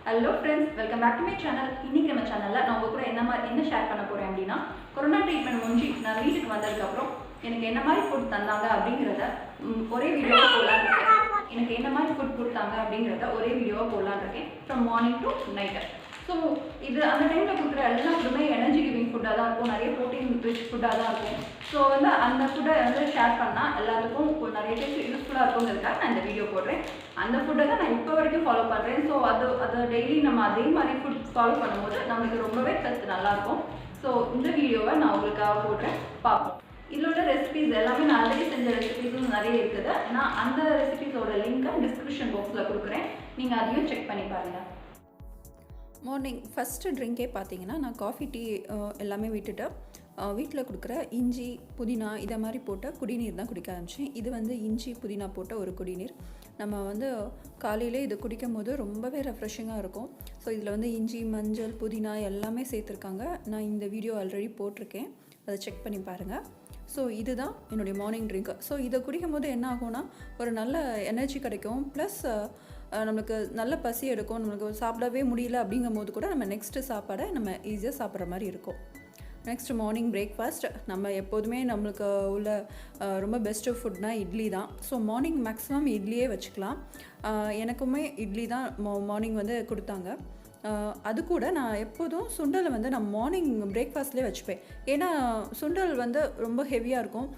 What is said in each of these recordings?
Hello friends, welcome back to my channel. இன்னைக்கு நம்ம சேனல்ல நான் உங்க கூட என்ன ஷேர் பண்ண போறேன் அப்படினா கொரோனா ட்ரீட்மென்ட் முடிஞ்சி நான் வீட்டுக்கு வந்ததுக்கு அப்புறம் எனக்கு என்ன மாதிரி ஃபுட் தந்தாங்க அப்படிங்கறத ஒரே வீடியோவா போடலாம்னு இருக்கேன். எனக்கு என்ன மாதிரி ஃபுட் கொடுத்தாங்க அப்படிங்கறத ஒரே வீடியோவா போடலாம்னு இருக்கேன். from morning to night. So இது அந்த டைமில் கொடுக்குற எல்லா ஃபுட்டுமே எனர்ஜி கிவிங் ஃபுட்டாக தான் இருக்கும், நிறைய ப்ரோட்டீன் ரிச் ஃபுட்டாக தான் இருக்கும். ஸோ வந்து அந்த ஃபுட்டை வந்து ஷேர் பண்ணால் எல்லாத்துக்கும் நிறைய பேருக்கு யூஸ்ஃபுல்லாக இருக்குங்கிறதுக்காக நான் இந்த வீடியோ போடுறேன். அந்த ஃபுட்டை தான் நான் இப்போ வரைக்கும் ஃபாலோ பண்ணுறேன். ஸோ அதை டெய்லி நம்ம அதே மாதிரி ஃபுட் ஃபாலோ பண்ணும்போது நம்மளுக்கு ரொம்பவே ஹெல்த் நல்லாயிருக்கும். ஸோ இந்த வீடியோவை நான் உங்களுக்காக போடுறேன், பார்ப்போம். இதோட ரெசிபிஸ் எல்லாமே நான் ஆல்ரெடி செஞ்ச ரெசிபிஸும் நிறைய இருக்குது. நான் அந்த ரெசிபிஸோட லிங்க்கை டிஸ்கிரிப்ஷன் பாக்ஸில் கொடுக்குறேன், நீங்கள் அதையும் செக் பண்ணி பாருங்கள். மார்னிங் ஃபஸ்ட்டு ட்ரிங்கே பார்த்தீங்கன்னா நான் காஃபி டீ எல்லாமே விட்டுட்டு வீட்டில் கொடுக்குற இஞ்சி புதினா இதை மாதிரி போட்ட குடிநீர் தான் குடிக்க ஆரம்பித்தேன். இது வந்து இஞ்சி புதினா போட்ட ஒரு குடிநீர். நம்ம வந்து காலையிலே இது குடிக்கும் போது ரொம்பவே ரெஃப்ரெஷிங்காக இருக்கும். ஸோ இதில் வந்து இஞ்சி மஞ்சள் புதினா எல்லாமே சேர்த்துருக்காங்க. நான் இந்த வீடியோ ஆல்ரெடி போட்டிருக்கேன், அதை செக் பண்ணி பாருங்கள். ஸோ இதுதான் என்னுடைய மார்னிங் ட்ரிங்க்கு. ஸோ இதை குடிக்கும் போது என்ன ஆகும்னா ஒரு நல்ல எனர்ஜி கிடைக்கும், ப்ளஸ் நம்மளுக்கு நல்ல பசி எடுக்கும். நம்மளுக்கு சாப்பிடவே முடியல அப்படிங்கும் போது கூட நம்ம நெக்ஸ்ட்டு சாப்பாடை நம்ம ஈஸியாக சாப்பிட்ற மாதிரி இருக்கும். நெக்ஸ்ட் மார்னிங் பிரேக்ஃபாஸ்ட் நம்ம எப்போதுமே நம்மளுக்கு உள்ள ரொம்ப பெஸ்ட்டு ஃபுட்னால் இட்லி தான். ஸோ மார்னிங் மேக்ஸிமம் இட்லியே வச்சுக்கலாம். எனக்குமே இட்லி தான் மார்னிங் வந்து கொடுத்தாங்க. அது கூட நான் எப்போதும் சுண்டலை வந்து நான் மார்னிங் பிரேக்ஃபாஸ்ட்லேயே வச்சுப்பேன். ஏன்னா சுண்டல் வந்து ரொம்ப ஹெவியாக இருக்கும்.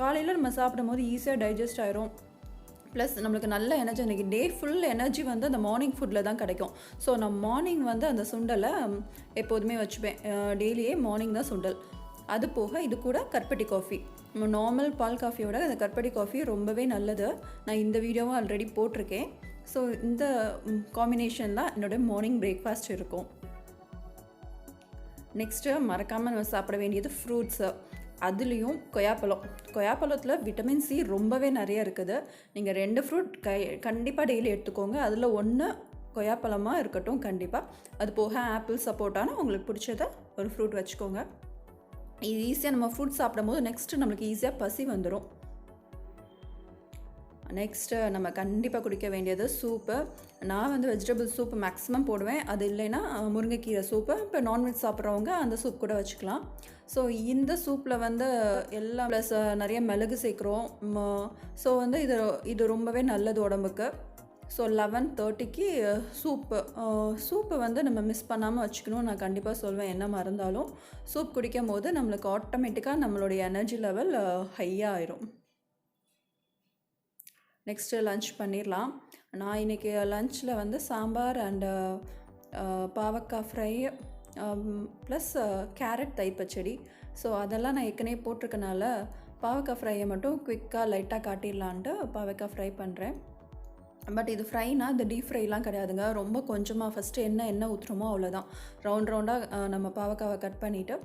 காலையில் நம்ம சாப்பிடும் போது ஈஸியாக டைஜஸ்ட் ஆயிரும், ப்ளஸ் நம்மளுக்கு நல்ல எனர்ஜி, அன்றைக்கி டே ஃபுல் எனர்ஜி வந்து அந்த மார்னிங் ஃபுட்டில் தான் கிடைக்கும். ஸோ நான் மார்னிங் வந்து அந்த சுண்டலை எப்போதுமே வச்சுப்பேன். டெய்லியே மார்னிங் தான் சுண்டல். அது போக இது கூட கருப்பட்டி காஃபி, நார்மல் பால் காஃபியோட அந்த கருப்பட்டி காஃபி ரொம்பவே நல்லது. நான் இந்த வீடியோவை ஆல்ரெடி போட்டிருக்கேன். ஸோ இந்த காம்பினேஷன் தான் என்னோடய மார்னிங் பிரேக்ஃபாஸ்ட் இருக்கும். நெக்ஸ்ட்டு மறக்காமல் நம்ம சாப்பிட வேண்டியது ஃப்ரூட்ஸு. அதுலேயும் கொய்யாப்பழத்தில் விட்டமின் சி ரொம்பவே நிறைய இருக்குது. நீங்கள் 2 ஃப்ரூட் கண்டிப்பாக டெய்லி எடுத்துக்கோங்க. அதில் 1 கொய்யாப்பழமாக இருக்கட்டும் கண்டிப்பாக. அது போக ஆப்பிள் சப்போட்டானா உங்களுக்கு பிடிச்சத ஒரு ஃப்ரூட் வச்சுக்கோங்க. இது ஈஸியாக நம்ம ஃப்ரூட் சாப்பிடும் போது நெக்ஸ்ட்டு நம்மளுக்கு ஈஸியாக பசி வந்துடும். நெக்ஸ்ட்டு நம்ம கண்டிப்பாக குடிக்க வேண்டியது சூப்பு. நான் வந்து வெஜிடபிள் சூப்பு மேக்ஸிமம் போடுவேன். அது இல்லைன்னா முருங்கைக்கீரை சூப்பு. இப்போ நான்வெஜ் சாப்பிட்றவங்க அந்த சூப் கூட வச்சுக்கலாம். ஸோ இந்த சூப்பில் வந்து எல்லாம் ப்ளஸ் நிறைய மிளகு சேர்க்குறோம். ஸோ வந்து இது ரொம்பவே நல்லது உடம்புக்கு. ஸோ 11:30க்கு சூப்பு வந்து நம்ம மிஸ் பண்ணாமல் வச்சுக்கணும். நான் கண்டிப்பாக சொல்வேன், என்ன மறந்தாலும் சூப் குடிக்கும் போது நம்மளுக்கு ஆட்டோமேட்டிக்காக நம்மளுடைய எனர்ஜி லெவல் ஹையாக ஆயிரும். நெக்ஸ்ட்டு லன்ச் பண்ணிடலாம். நான் இன்றைக்கி லன்ச்சில் வந்து சாம்பார் அண்டு பாவக்காய் ஃப்ரை ப்ளஸ் கேரட் தயிர் பச்சடி. ஸோ அதெல்லாம் நான் ஏற்கனவே போட்டிருக்கனால பாவக்காய் ஃப்ரையை மட்டும் குவிக்காக லைட்டாக காட்டிடலான்ட்டு பாவக்காய் ஃப்ரை பண்ணுறேன். பட் இது ஃப்ரைனால் இந்த டீப் ஃப்ரைலாம் கிடையாதுங்க. ரொம்ப கொஞ்சமாக ஃபஸ்ட்டு என்ன ஊற்றுறோமோ அவ்வளோதான். ரவுண்டாக நம்ம பாவக்காவை கட் பண்ணிவிட்டு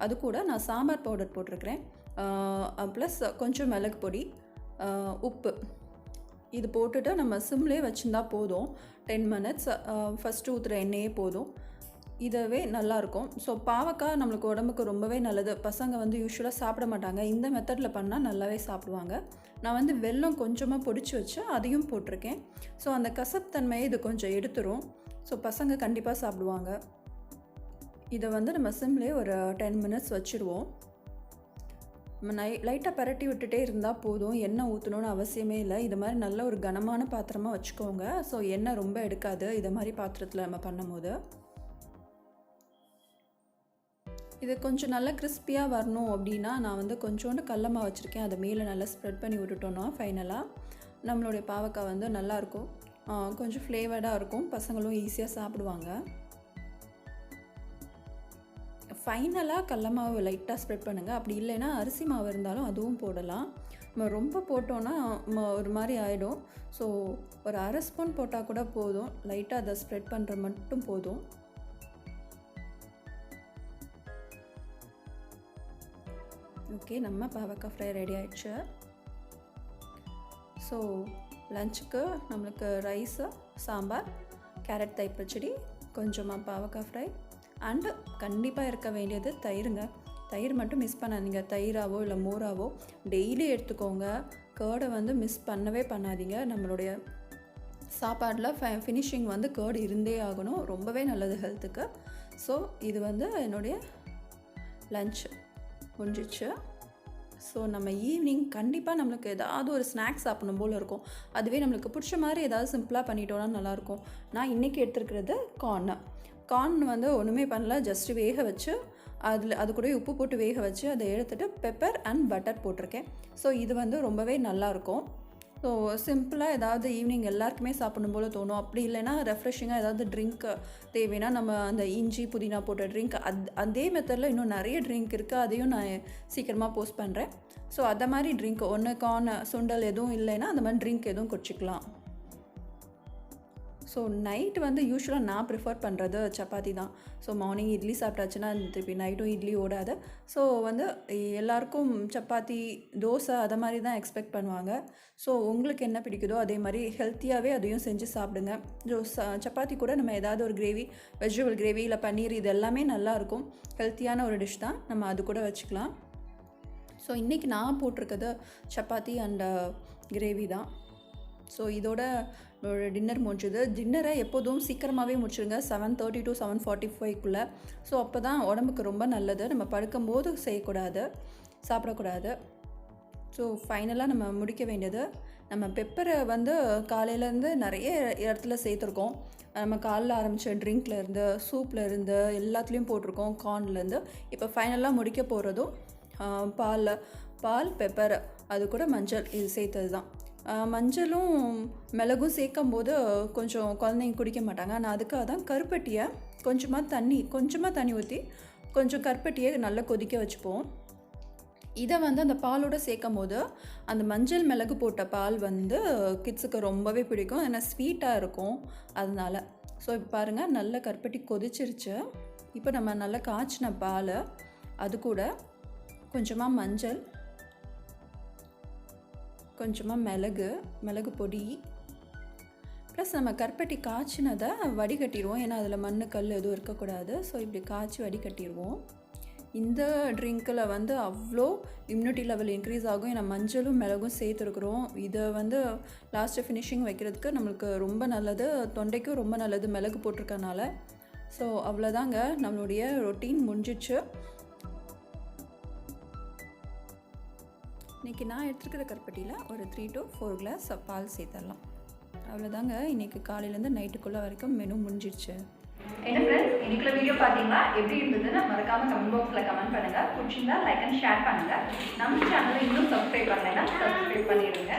அது கூட நான் சாம்பார் பவுடர் போட்டிருக்கிறேன். ப்ளஸ் கொஞ்சம் மிளகு பொடி, உப்பு இது போட்டுட்டு நம்ம சிம்லேயே வச்சுருந்தா போதும். 10 minutes ஃபஸ்ட்டு ஊற்றுற எண்ணெயே போதும். இதவே நல்லாயிருக்கும். ஸோ பாவக்காய் நம்மளுக்கு உடம்புக்கு ரொம்பவே நல்லது. பசங்க வந்து யூஸ்வலாக சாப்பிட மாட்டாங்க. இந்த மெத்தடில் பண்ணால் நல்லாவே சாப்பிடுவாங்க. நான் வந்து வெல்லம் கொஞ்சமாக பொடிச்சு வச்சு அதையும் போட்டிருக்கேன். ஸோ அந்த கசப்புத்தன்மையை இது கொஞ்சம் எடுத்துரும். ஸோ பசங்க கண்டிப்பாக சாப்பிடுவாங்க. இதை வந்து நம்ம சிம்லேயே ஒரு 10 minutes வச்சுருவோம். நம்ம லைட்டாக பரட்டி விட்டுட்டே இருந்தால் போதும். எண்ணெய் ஊற்றணுன்னு அவசியமே இல்லை. இது மாதிரி நல்ல ஒரு கனமான பாத்திரமாக வச்சுக்கோங்க. ஸோ எண்ணெய் ரொம்ப எடுக்காது இதை மாதிரி பாத்திரத்தில் நம்ம பண்ணும்போது. இது கொஞ்சம் நல்லா கிறிஸ்பியாக வரணும் அப்படின்னா நான் வந்து கொஞ்சோண்டு கடலமாவு வச்சுருக்கேன். அதை மேலே நல்லா ஸ்ப்ரெட் பண்ணி விட்டுட்டோன்னா ஃபைனலாக நம்மளுடைய பாவக்காய் வந்து நல்லாயிருக்கும். கொஞ்சம் ஃப்ளேவர்டாக இருக்கும். பசங்களும் ஈஸியாக சாப்பிடுவாங்க. ஃபைனலாக கடலமாவு லைட்டாக ஸ்ப்ரெட் பண்ணுங்கள். அப்படி இல்லைன்னா அரிசி மாவு இருந்தாலும் அதுவும் போடலாம். நம்ம ரொம்ப போட்டோன்னா ஒரு மாதிரி ஆகிடும். ஸோ ஒரு 1/2 ஸ்பூன் போட்டால் கூட போதும். லைட்டாக அதை ஸ்ப்ரெட் பண்ணுற மட்டும் போதும். ஓகே, நம்ம பாவக்காய் ஃப்ரை ரெடி ஆகிடுச்சு. ஸோ லஞ்சுக்கு நம்மளுக்கு ரைஸு, சாம்பார், கேரட் தயிர் பச்சடி, கொஞ்சமாக பாவக்காய் ஃப்ரை அண்டு கண்டிப்பாக இருக்க வேண்டியது தயிருங்க. தயிர் மட்டும் மிஸ் பண்ணாதீங்க. தயிராவோ இல்லை மோராவோ டெய்லி எடுத்துக்கோங்க. கேர்டை வந்து மிஸ் பண்ணவே பண்ணாதீங்க. நம்மளுடைய சாப்பாடில் ஃபினிஷிங் வந்து கேர்டு இருந்தே ஆகணும், ரொம்பவே நல்லது ஹெல்த்துக்கு. ஸோ இது வந்து என்னுடைய லன்ச் முடிஞ்சிச்சு. ஸோ நம்ம ஈவினிங் கண்டிப்பாக நம்மளுக்கு ஏதாவது ஒரு ஸ்நாக்ஸ் சாப்பிடணும் போல் இருக்கும். அதுவே நம்மளுக்கு பிடிச்ச மாதிரி ஏதாவது சிம்பிளாக பண்ணிட்டோன்னா நல்லாயிருக்கும். நான் இன்றைக்கி எடுத்துருக்கிறது கார்ன் வந்து ஒன்றுமே பண்ணல, ஜஸ்ட்டு வேக வச்சு அது கூட உப்பு போட்டு வேக வச்சு அதை எடுத்துகிட்டு பெப்பர் அண்ட் பட்டர் போட்டிருக்கேன். ஸோ இது வந்து ரொம்பவே நல்லாயிருக்கும். ஸோ சிம்பிளாக ஏதாவது ஈவினிங் எல்லாருக்குமே சாப்பிடணும் போல் தோணும். அப்படி இல்லைன்னா ரெஃப்ரெஷிங்காக ஏதாவது ட்ரிங்க் தேவைன்னா நம்ம அந்த இஞ்சி புதினா போட்ட ட்ரிங்க் அதே மெத்தடில் இன்னும் நிறைய ட்ரிங்க் இருக்குது, அதையும் நான் சீக்கிரமாக போஸ்ட் பண்ணுறேன். ஸோ அதை மாதிரி ட்ரிங்க் ஒன்று கார்ன் சுண்டல் எதுவும் இல்லைன்னா அந்த மாதிரி ட்ரிங்க் எதுவும் குடிச்சிக்கலாம். ஸோ நைட் வந்து யூஸ்வலாக நான் ப்ரிஃபர் பண்ணுறது சப்பாத்தி தான். ஸோ மார்னிங் இட்லி சாப்பிட்டாச்சுன்னா திருப்பி நைட்டும் இட்லி ஓடாது. ஸோ வந்து எல்லாருக்கும் சப்பாத்தி தோசை அதை மாதிரி தான் எக்ஸ்பெக்ட் பண்ணுவாங்க. ஸோ உங்களுக்கு என்ன பிடிக்குதோ அதே மாதிரி ஹெல்த்தியாகவே அதையும் செஞ்சு சாப்பிடுங்க. சப்பாத்தி கூட நம்ம ஏதாவது ஒரு கிரேவி, வெஜிடபிள் கிரேவி இல்லை பன்னீர், இது எல்லாமே நல்லாயிருக்கும். ஹெல்த்தியான ஒரு டிஷ் தான், நம்ம அது கூட வச்சுக்கலாம். ஸோ இன்றைக்கி நான் போட்டிருக்கிறது சப்பாத்தி அண்ட் கிரேவி தான். ஸோ இதோட டின்னர் முடிஞ்சுது. டின்னரை எப்போதும் சீக்கிரமாகவே முடிச்சுருங்க, 7:30 to 7:45க்குள்ளே. ஸோ அப்போ தான் உடம்புக்கு ரொம்ப நல்லது. நம்ம படுக்கும்போது சாப்பிடக்கூடாது. ஸோ ஃபைனலாக நம்ம முடிக்க வேண்டியது, நம்ம பெப்பரை வந்து காலையிலேருந்து நிறைய இடத்துல சேர்த்துருக்கோம். நம்ம காலைல ஆரம்பித்த ட்ரிங்க்லேருந்து, சூப்லேருந்து எல்லாத்துலேயும் போட்டிருக்கோம், கார்ன்லேருந்து. இப்போ ஃபைனலாக முடிக்க போகிறதும் பால் பெப்பர் அது கூட மஞ்சள் இது சேர்த்தது தான். மஞ்சளும் மிளகும் சேர்க்கும் போது கொஞ்சம் குழந்தைங்க குடிக்க மாட்டாங்க. ஆனால் அதுக்காக தான் கருப்பட்டியை கொஞ்சமாக தண்ணி ஊற்றி கொஞ்சம் கருப்பட்டியை நல்லா கொதிக்க வச்சுப்போம். இதை வந்து அந்த பாலோடு சேர்க்கும் போது அந்த மஞ்சள் மிளகு போட்ட பால் வந்து கிட்ஸுக்கு ரொம்பவே பிடிக்கும், ஏன்னா ஸ்வீட்டாக இருக்கும் அதனால். ஸோ இப்போ பாருங்கள், நல்ல கருப்பட்டி கொதிச்சிருச்சு. இப்போ நம்ம நல்லா காய்ச்சின பால், அது கூட கொஞ்சமாக மஞ்சள், கொஞ்சமாக மிளகு பொடி, ப்ளஸ் நம்ம கருப்பட்டி காய்ச்சினதை வடிகட்டிடுவோம், ஏன்னா அதில் மண் கல் எதுவும் இருக்கக்கூடாது. ஸோ இப்படி காய்ச்சி வடிகட்டிடுவோம். இந்த ட்ரிங்க்கில் வந்து அவ்வளோ இம்யூனிட்டி லெவல் இன்க்ரீஸ் ஆகும், ஏன்னா மஞ்சளும் மிளகும் சேர்த்துருக்குறோம். இதை வந்து லாஸ்ட்டு ஃபினிஷிங் வைக்கிறதுக்கு நம்மளுக்கு ரொம்ப நல்லது, தொண்டைக்கும் ரொம்ப நல்லது மிளகு போட்டிருக்கனால. ஸோ அவ்வளோதாங்க, நம்மளுடைய ரொட்டீன் முடிஞ்சிச்சு. இன்றைக்கி நான் எடுத்துருக்கிற கருப்பட்டியில் ஒரு 3 to 4 கிளாஸ் பால் சேர்த்துடலாம். அவ்வளோதாங்க, இன்றைக்கி காலையிலேருந்து நைட்டுக்குள்ளே வரைக்கும் மெனு முடிஞ்சிடுச்சு. என்ன ஃப்ரெண்ட்ஸ், இன்னைக்குள்ள வீடியோ பார்த்தீங்களா? எப்படி இருந்ததுன்னு மறக்காமல் கமெண்ட் பாக்ஸில் கமெண்ட் பண்ணுங்கள். பிடிச்சிருந்தா லைக் அண்ட் ஷேர் பண்ணுங்கள். நம்ம சேனலை இன்னும் சப்ஸ்கிரைப் பண்ணலைன்னா சப்ஸ்கிரைப் பண்ணிடுங்க.